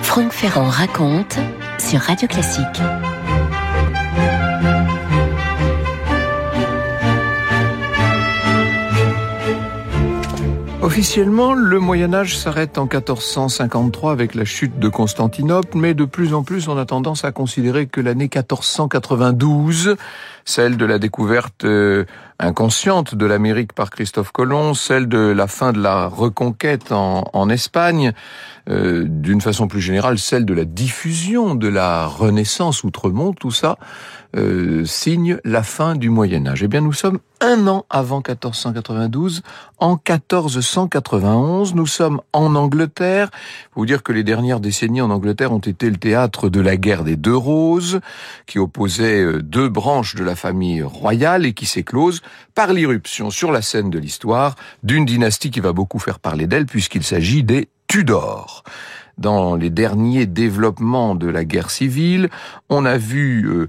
Franck Ferrand raconte sur Radio Classique. Officiellement, le Moyen-Âge s'arrête en 1453 avec la chute de Constantinople, mais de plus en plus on a tendance à considérer que l'année 1492, celle de la découverte inconsciente de l'Amérique par Christophe Colomb, celle de la fin de la reconquête en Espagne, d'une façon plus générale, celle de la diffusion de la Renaissance outre-monde, tout ça signe la fin du Moyen-Âge. Eh bien, nous sommes un an avant 1492, en 1491, nous sommes en Angleterre. Faut vous dire que les dernières décennies en Angleterre ont été le théâtre de la guerre des deux roses, qui opposait deux branches de la famille royale et qui s'éclose par l'irruption sur la scène de l'histoire d'une dynastie qui va beaucoup faire parler d'elle puisqu'il s'agit des Tudors. Dans les derniers développements de la guerre civile, on a vu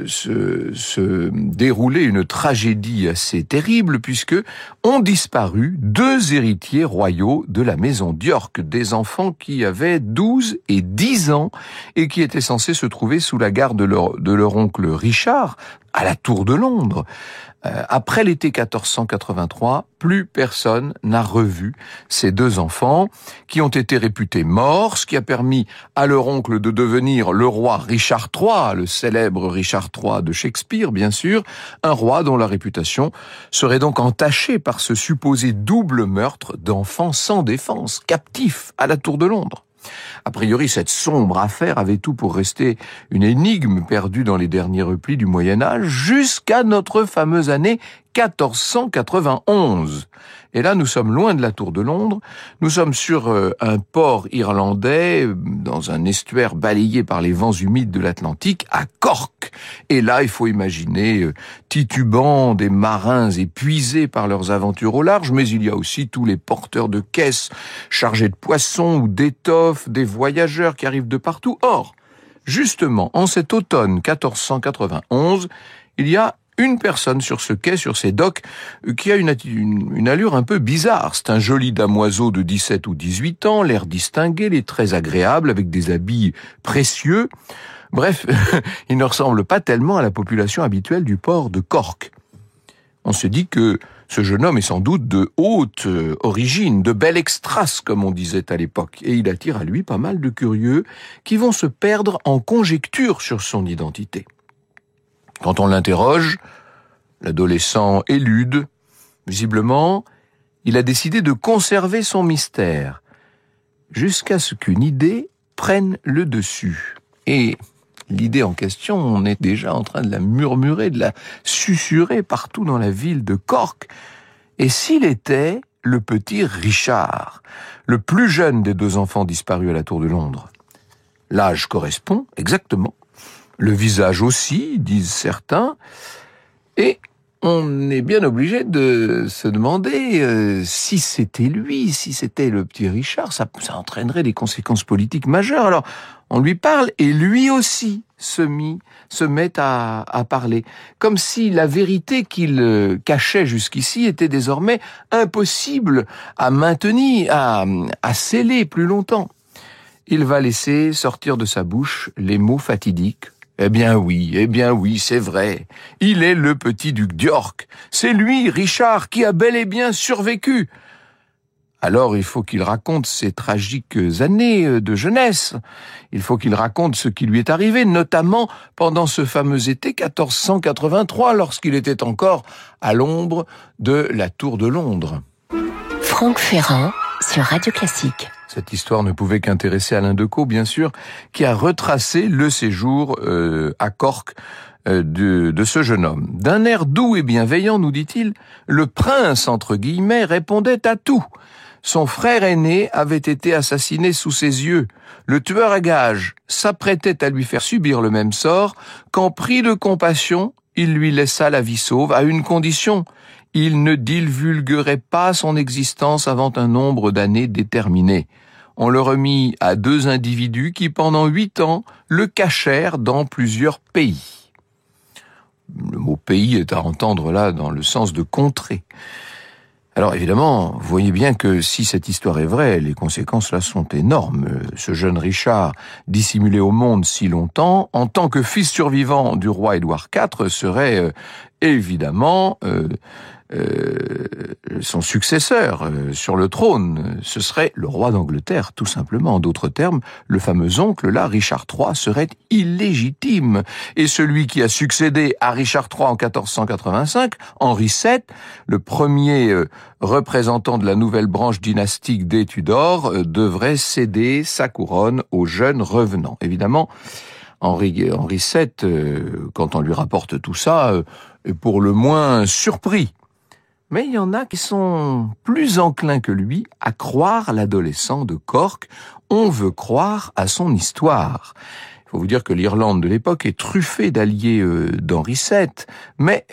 se dérouler une tragédie assez terrible puisque ont disparu deux héritiers royaux de la maison d'York, des enfants qui avaient 12 et 10 ans et qui étaient censés se trouver sous la garde de leur oncle Richard à la Tour de Londres. Après l'été 1483, plus personne n'a revu ces deux enfants qui ont été réputés morts, ce qui a permis à leur oncle de devenir le roi Richard III, le célèbre Richard III de Shakespeare, bien sûr, un roi dont la réputation serait donc entachée par ce supposé double meurtre d'enfants sans défense, captifs à la Tour de Londres. A priori, cette sombre affaire avait tout pour rester une énigme perdue dans les derniers replis du Moyen-Âge jusqu'à notre fameuse année 1491. Et là, nous sommes loin de la Tour de Londres, nous sommes sur un port irlandais, dans un estuaire balayé par les vents humides de l'Atlantique, à Cork. Et là, il faut imaginer titubant des marins épuisés par leurs aventures au large, mais il y a aussi tous les porteurs de caisses chargés de poissons ou d'étoffes, des voyageurs qui arrivent de partout. Or, justement, en cet automne 1491, il y a une personne sur ce quai, sur ces docks, qui a une allure un peu bizarre. C'est un joli damoiseau de 17 ou 18 ans, l'air distingué, les traits agréables, avec des habits précieux. Bref, il ne ressemble pas tellement à la population habituelle du port de Cork. On se dit que ce jeune homme est sans doute de haute origine, de belle extrace, comme on disait à l'époque. Et il attire à lui pas mal de curieux qui vont se perdre en conjectures sur son identité. Quand on l'interroge, l'adolescent élude. Visiblement, il a décidé de conserver son mystère, jusqu'à ce qu'une idée prenne le dessus. Et l'idée en question, on est déjà en train de la murmurer, de la susurrer partout dans la ville de Cork. Et s'il était le petit Richard, le plus jeune des deux enfants disparus à la Tour de Londres? L'âge correspond exactement. Le visage aussi, disent certains, et on est bien obligé de se demander si c'était lui, si c'était le petit Richard, ça entraînerait des conséquences politiques majeures. Alors, on lui parle et lui aussi se met à parler, comme si la vérité qu'il cachait jusqu'ici était désormais impossible à maintenir, à sceller plus longtemps. Il va laisser sortir de sa bouche les mots fatidiques. Eh bien oui, c'est vrai. Il est le petit duc d'York. C'est lui, Richard, qui a bel et bien survécu. Alors il faut qu'il raconte ses tragiques années de jeunesse. Il faut qu'il raconte ce qui lui est arrivé, notamment pendant ce fameux été 1483, lorsqu'il était encore à l'ombre de la Tour de Londres. Franck Ferrand sur Radio Classique. Cette histoire ne pouvait qu'intéresser Alain Decaux, bien sûr, qui a retracé le séjour à Cork de ce jeune homme. D'un air doux et bienveillant, nous dit-il, le prince, entre guillemets, répondait à tout. Son frère aîné avait été assassiné sous ses yeux. Le tueur à gages s'apprêtait à lui faire subir le même sort quand, pris de compassion, il lui laissa la vie sauve à une condition. Il ne divulguerait pas son existence avant un nombre d'années déterminé. On le remit à deux individus qui, pendant 8 ans, le cachèrent dans plusieurs pays. Le mot « pays » est à entendre là dans le sens de contrée. Alors évidemment, vous voyez bien que si cette histoire est vraie, les conséquences là sont énormes. Ce jeune Richard, dissimulé au monde si longtemps, en tant que fils survivant du roi Édouard IV, serait évidemment son successeur sur le trône. Ce serait le roi d'Angleterre, tout simplement. En d'autres termes, le fameux oncle, là, Richard III, serait illégitime. Et celui qui a succédé à Richard III en 1485, Henri VII, le premier représentant de la nouvelle branche dynastique des Tudors, devrait céder sa couronne au jeune revenant. Évidemment, Henri VII, quand on lui rapporte tout ça, est pour le moins surpris. Mais il y en a qui sont plus enclins que lui à croire l'adolescent de Cork. On veut croire à son histoire. Il faut vous dire que l'Irlande de l'époque est truffée d'alliés d'Henri VII, mais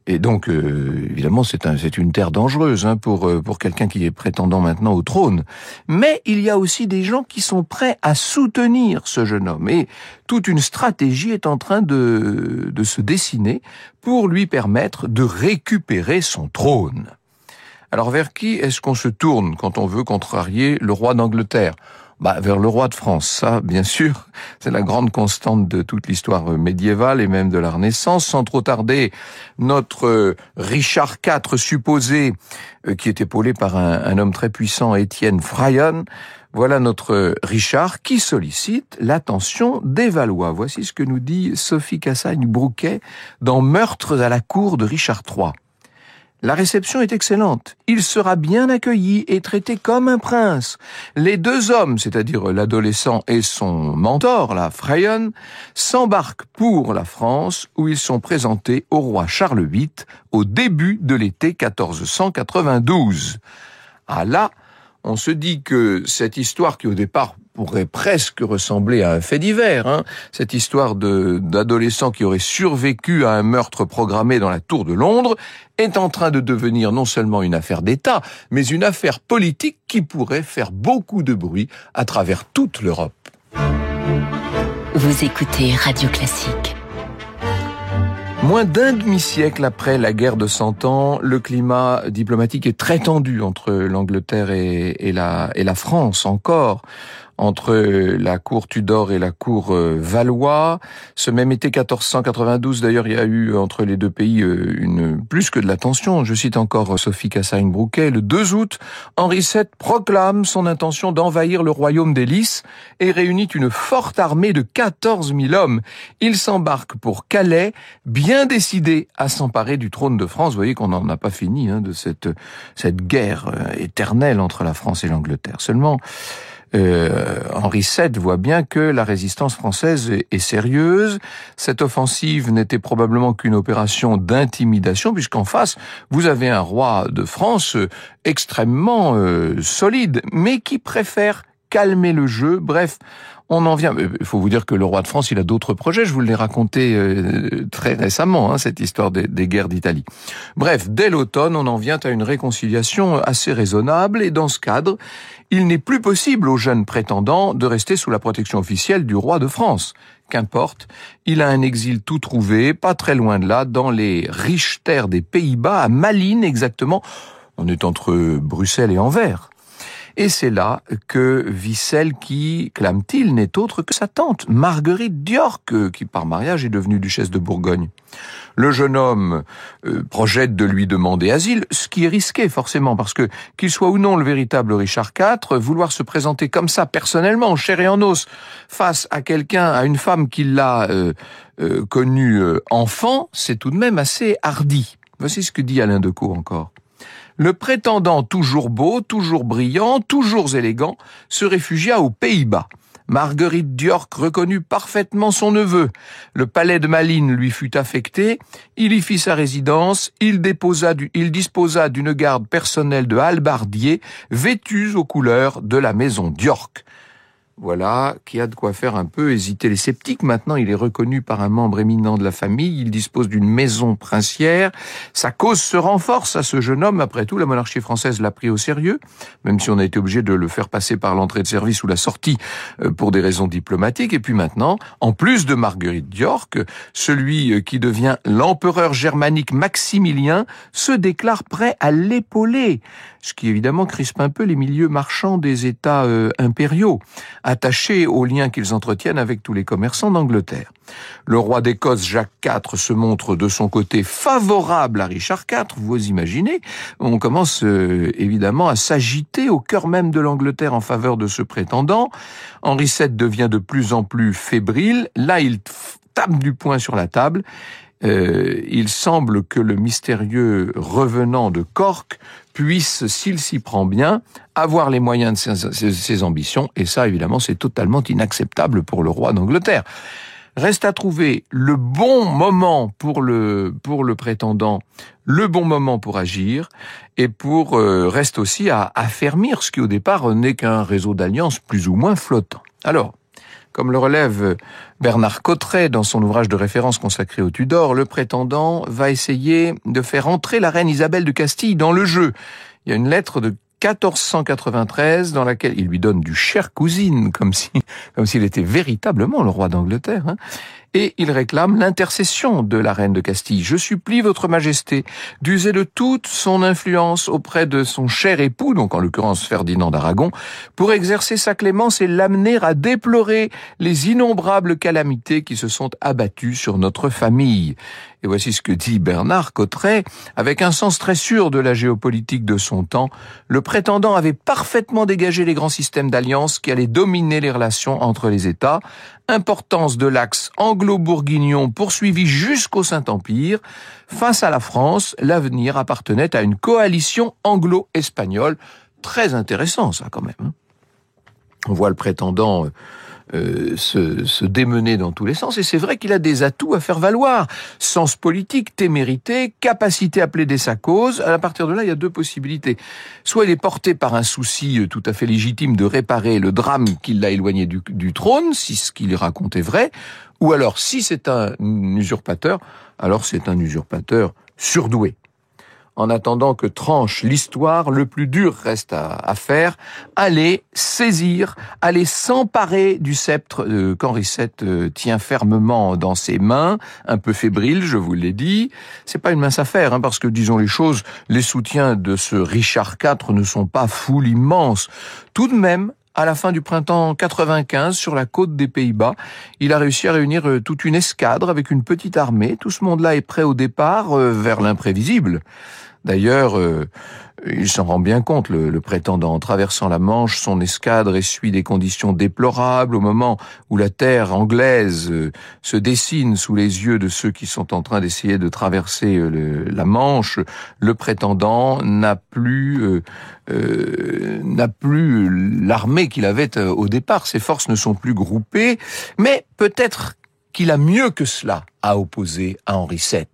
et donc évidemment c'est une terre dangereuse pour quelqu'un qui est prétendant maintenant au trône. Mais il y a aussi des gens qui sont prêts à soutenir ce jeune homme, et toute une stratégie est en train de se dessiner pour lui permettre de récupérer son trône. Alors vers qui est-ce qu'on se tourne quand on veut contrarier le roi d'Angleterre ? Vers le roi de France, ça, bien sûr, c'est la grande constante de toute l'histoire médiévale et même de la Renaissance. Sans trop tarder, notre Richard IV supposé, qui est épaulé par un homme très puissant, Étienne Fryon, voilà notre Richard qui sollicite l'attention des Valois. Voici ce que nous dit Sophie Cassagne-Brouquet dans Meurtres à la cour de Richard III. La réception est excellente. Il sera bien accueilli et traité comme un prince. Les deux hommes, c'est-à-dire l'adolescent et son mentor, la Fryon, s'embarquent pour la France, où ils sont présentés au roi Charles VIII au début de l'été 1492. Ah là, on se dit que cette histoire qui au départ pourrait presque ressembler à un fait divers, cette histoire d'adolescent qui aurait survécu à un meurtre programmé dans la Tour de Londres, est en train de devenir non seulement une affaire d'État, mais une affaire politique qui pourrait faire beaucoup de bruit à travers toute l'Europe. Vous écoutez Radio Classique. Moins d'un demi-siècle après la guerre de 100 ans, le climat diplomatique est très tendu entre l'Angleterre et la France encore. Entre la cour Tudor et la cour Valois. Ce même été 1492, d'ailleurs, il y a eu entre les deux pays plus que de la tension. Je cite encore Sophie Cassagne-Brouquet. Le 2 août, Henri VII proclame son intention d'envahir le royaume des Lys et réunit une forte armée de 14 000 hommes. Il s'embarque pour Calais, bien décidé à s'emparer du trône de France. Vous voyez qu'on n'en a pas fini de cette guerre éternelle entre la France et l'Angleterre. Seulement, Henri VII voit bien que la résistance française est sérieuse. Cette offensive n'était probablement qu'une opération d'intimidation, puisqu'en face, vous avez un roi de France extrêmement solide, mais qui préfère calmer le jeu. Bref, on en vient. Il faut vous dire que le roi de France, il a d'autres projets. Je vous l'ai raconté très récemment, cette histoire des guerres d'Italie. Bref, dès l'automne, on en vient à une réconciliation assez raisonnable. Et dans ce cadre, il n'est plus possible au jeune prétendant de rester sous la protection officielle du roi de France. Qu'importe, il a un exil tout trouvé, pas très loin de là, dans les riches terres des Pays-Bas, à Malines exactement. On est entre Bruxelles et Anvers. Et c'est là que vit celle qui, clame-t-il, n'est autre que sa tante, Marguerite d'York, qui par mariage est devenue duchesse de Bourgogne. Le jeune homme projette de lui demander asile, ce qui est risqué forcément, parce que, qu'il soit ou non le véritable Richard IV, vouloir se présenter comme ça, personnellement, en chair et en os, face à quelqu'un, à une femme qui l'a connue enfant, c'est tout de même assez hardi. Voici ce que dit Alain Decaux encore. Le prétendant toujours beau, toujours brillant, toujours élégant, se réfugia aux Pays-Bas. Marguerite d'York reconnut parfaitement son neveu. Le palais de Malines lui fut affecté, il y fit sa résidence, il disposa d'une garde personnelle de hallebardiers vêtus aux couleurs de la maison d'York. Voilà, qui a de quoi faire un peu hésiter les sceptiques. Maintenant, il est reconnu par un membre éminent de la famille, il dispose d'une maison princière. Sa cause se renforce à ce jeune homme. Après tout, la monarchie française l'a pris au sérieux, même si on a été obligé de le faire passer par l'entrée de service ou la sortie pour des raisons diplomatiques. Et puis maintenant, en plus de Marguerite d'York, celui qui devient l'empereur germanique Maximilien se déclare prêt à l'épauler, ce qui évidemment crispe un peu les milieux marchands des États impériaux, attachés aux liens qu'ils entretiennent avec tous les commerçants d'Angleterre. Le roi d'Écosse, Jacques IV, se montre de son côté favorable à Richard IV, vous imaginez. On commence évidemment à s'agiter au cœur même de l'Angleterre en faveur de ce prétendant. Henri VII devient de plus en plus fébrile. Là, il tape du poing sur la table. Il semble que le mystérieux revenant de Cork puisse, s'il s'y prend bien, avoir les moyens de ses ambitions, et ça, évidemment, c'est totalement inacceptable pour le roi d'Angleterre. Reste à trouver le bon moment pour le prétendant, le bon moment pour agir, et reste aussi à affermir ce qui, au départ, n'est qu'un réseau d'alliances plus ou moins flottant. Alors, comme le relève Bernard Cotteret dans son ouvrage de référence consacré aux Tudors, le prétendant va essayer de faire entrer la reine Isabelle de Castille dans le jeu. Il y a une lettre de 1493 dans laquelle il lui donne du chère cousine, comme s'il était véritablement le roi d'Angleterre, hein. Et il réclame l'intercession de la reine de Castille. « Je supplie votre majesté d'user de toute son influence auprès de son cher époux, donc en l'occurrence Ferdinand d'Aragon, pour exercer sa clémence et l'amener à déplorer les innombrables calamités qui se sont abattues sur notre famille. » Et voici ce que dit Bernard Cotteret. Avec un sens très sûr de la géopolitique de son temps, le prétendant avait parfaitement dégagé les grands systèmes d'alliance qui allaient dominer les relations entre les États. Importance de l'axe anglo-bourguignon poursuivi jusqu'au Saint-Empire. Face à la France, l'avenir appartenait à une coalition anglo-espagnole. Très intéressant, ça, quand même, hein. On voit le prétendant se démener dans tous les sens, et c'est vrai qu'il a des atouts à faire valoir. Sens politique, témérité, capacité à plaider sa cause. À partir de là, il y a deux possibilités. Soit il est porté par un souci tout à fait légitime de réparer le drame qui l'a éloigné du trône, si ce qu'il raconte est vrai, ou alors, si c'est un usurpateur, alors c'est un usurpateur surdoué. En attendant que tranche l'histoire, le plus dur reste à faire, aller saisir, aller s'emparer du sceptre qu'Henri VII tient fermement dans ses mains, un peu fébrile, je vous l'ai dit. C'est pas une mince affaire, hein, parce que, disons les choses, les soutiens de ce Richard IV ne sont pas foule immense. Tout de même, à la fin du printemps 95, sur la côte des Pays-Bas, il a réussi à réunir toute une escadre avec une petite armée. Tout ce monde-là est prêt au départ vers l'imprévisible. D'ailleurs, il s'en rend bien compte, le prétendant. En traversant la Manche, son escadre essuie des conditions déplorables au moment où la terre anglaise se dessine sous les yeux de ceux qui sont en train d'essayer de traverser la Manche. Le prétendant n'a plus l'armée qu'il avait au départ. Ses forces ne sont plus groupées, mais peut-être qu'il a mieux que cela à opposer à Henri VII.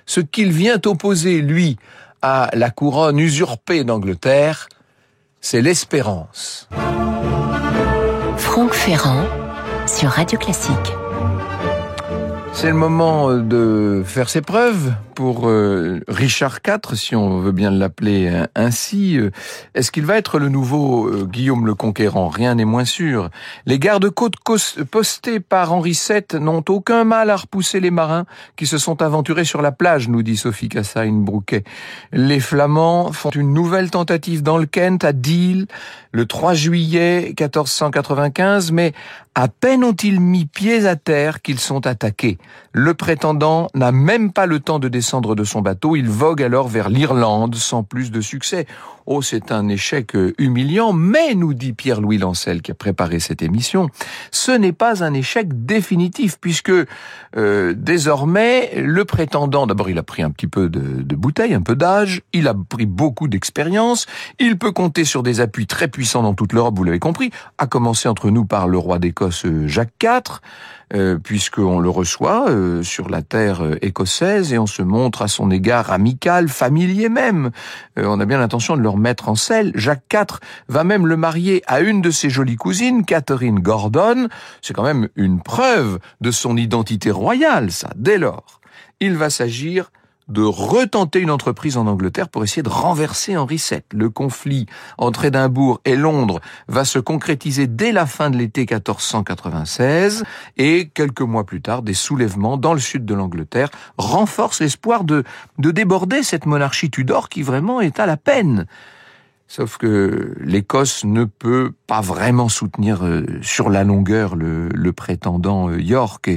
Ce qu'il vient opposer, lui, à la couronne usurpée d'Angleterre, c'est l'espérance. Franck Ferrand sur Radio Classique. C'est le moment de faire ses preuves pour Richard IV, si on veut bien l'appeler ainsi. Est-ce qu'il va être le nouveau Guillaume le Conquérant ? Rien n'est moins sûr. Les gardes-côtes postés par Henri VII n'ont aucun mal à repousser les marins qui se sont aventurés sur la plage, nous dit Sophie Cassagne-Brouquet. Les Flamands font une nouvelle tentative dans le Kent, à Deal, le 3 juillet 1495, mais à peine ont-ils mis pieds à terre qu'ils sont attaqués. Le prétendant n'a même pas le temps de descendre de son bateau, il vogue alors vers l'Irlande sans plus de succès. Oh, c'est un échec humiliant, mais, nous dit Pierre-Louis Lancel qui a préparé cette émission, ce n'est pas un échec définitif, puisque désormais, le prétendant, d'abord il a pris un petit peu de bouteille, un peu d'âge, il a pris beaucoup d'expérience, il peut compter sur des appuis très puissants dans toute l'Europe, vous l'avez compris, à commencer entre nous par le roi d'Écosse Jacques IV, puisqu'on le reçoit sur la terre écossaise et on se montre à son égard amical, familier même. On a bien l'intention de leur mettre en selle. Jacques IV va même le marier à une de ses jolies cousines, Catherine Gordon. C'est quand même une preuve de son identité royale, ça. Dès lors, il va s'agir de retenter une entreprise en Angleterre pour essayer de renverser Henri VII. Le conflit entre Édimbourg et Londres va se concrétiser dès la fin de l'été 1496 et quelques mois plus tard, des soulèvements dans le sud de l'Angleterre renforcent l'espoir de déborder cette monarchie Tudor qui vraiment est à la peine. Sauf que l'Écosse ne peut pas vraiment soutenir sur la longueur le prétendant York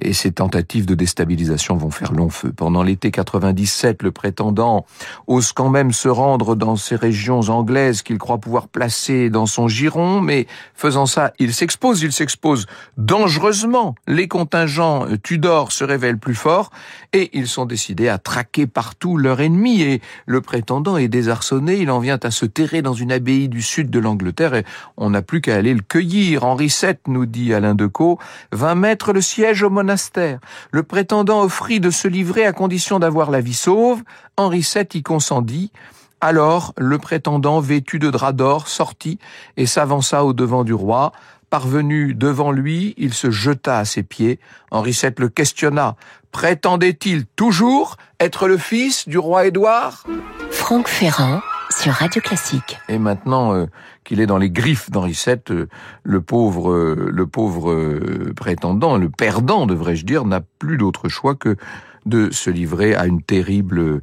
et ces tentatives de déstabilisation vont faire long feu. Pendant l'été 97, le prétendant ose quand même se rendre dans ces régions anglaises qu'il croit pouvoir placer dans son giron, mais faisant ça, il s'expose dangereusement. Les contingents Tudor se révèlent plus forts et ils sont décidés à traquer partout leur ennemi et le prétendant est désarçonné, il en vient à se terrer dans une abbaye du sud de l'Angleterre et on n'a plus qu'à aller le cueillir. Henri VII, nous dit Alain Decaux, vint mettre le siège au monastère. Le prétendant offrit de se livrer à condition d'avoir la vie sauve. Henri VII y consentit. Alors, le prétendant, vêtu de drap d'or, sortit et s'avança au-devant du roi. Parvenu devant lui, il se jeta à ses pieds. Henri VII le questionna. Prétendait-il toujours être le fils du roi Édouard ? Franck Ferrand sur Radio Classique. Et maintenant qu'il est dans les griffes d'Henri VII, le pauvre prétendant, le perdant devrais-je dire, n'a plus d'autre choix que de se livrer à une terrible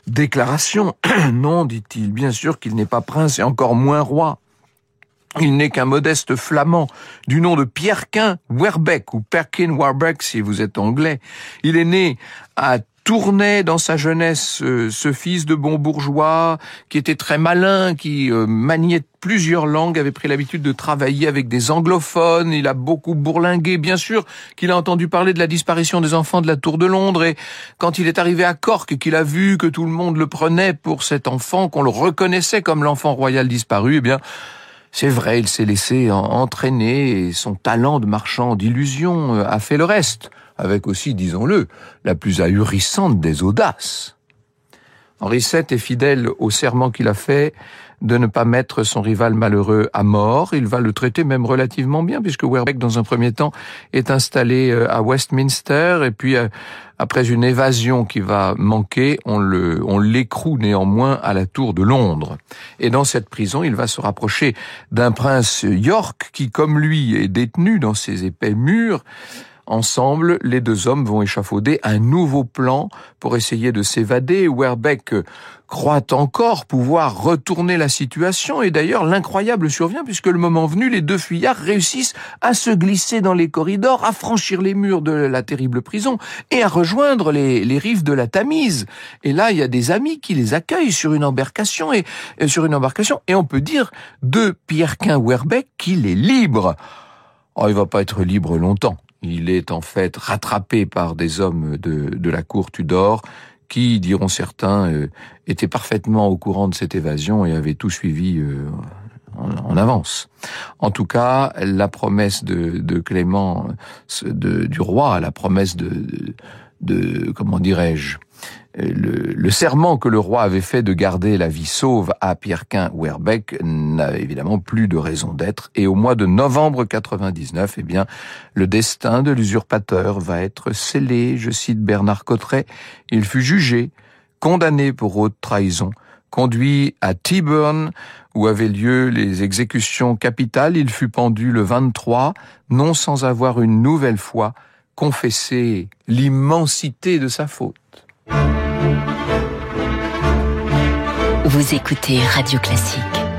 déclaration. Non, dit-il, bien sûr qu'il n'est pas prince et encore moins roi. Il n'est qu'un modeste flamand du nom de Pierrequin Warbeck ou Perkin Warbeck si vous êtes anglais. Il est né à Tournai dans sa jeunesse, ce fils de bon bourgeois qui était très malin, qui maniait plusieurs langues, avait pris l'habitude de travailler avec des anglophones, il a beaucoup bourlingué, bien sûr qu'il a entendu parler de la disparition des enfants de la Tour de Londres et quand il est arrivé à Cork et qu'il a vu que tout le monde le prenait pour cet enfant, qu'on le reconnaissait comme l'enfant royal disparu, eh bien c'est vrai, il s'est laissé entraîner et son talent de marchand d'illusions a fait le reste, avec aussi, disons-le, la plus ahurissante des audaces. Henri VII est fidèle au serment qu'il a fait de ne pas mettre son rival malheureux à mort. Il va le traiter même relativement bien, puisque Warbeck, dans un premier temps, est installé à Westminster, et puis après une évasion qui va manquer, on l'écroue néanmoins à la Tour de Londres. Et dans cette prison, il va se rapprocher d'un prince York, qui, comme lui, est détenu dans ses épais murs. Ensemble, les deux hommes vont échafauder un nouveau plan pour essayer de s'évader. Warbeck croit encore pouvoir retourner la situation et d'ailleurs l'incroyable survient puisque le moment venu, les deux fuyards réussissent à se glisser dans les corridors, à franchir les murs de la terrible prison et à rejoindre les rives de la Tamise. Et là, il y a des amis qui les accueillent sur une embarcation et on peut dire de Pierrequin Warbeck qu'il est libre. Oh, il va pas être libre longtemps. Il est en fait rattrapé par des hommes de la cour Tudor qui, diront certains, étaient parfaitement au courant de cette évasion et avaient tout suivi en avance. En tout cas, la promesse de Clément, du roi, la promesse de comment dirais-je, le serment que le roi avait fait de garder la vie sauve à Pierrequin Warbeck n'a évidemment plus de raison d'être. Et au mois de novembre 99, eh bien, le destin de l'usurpateur va être scellé. Je cite Bernard Cotteret. Il fut jugé, condamné pour haute trahison, conduit à Tyburn, où avaient lieu les exécutions capitales. Il fut pendu le 23, non sans avoir une nouvelle fois confessé l'immensité de sa faute. Vous écoutez Radio Classique.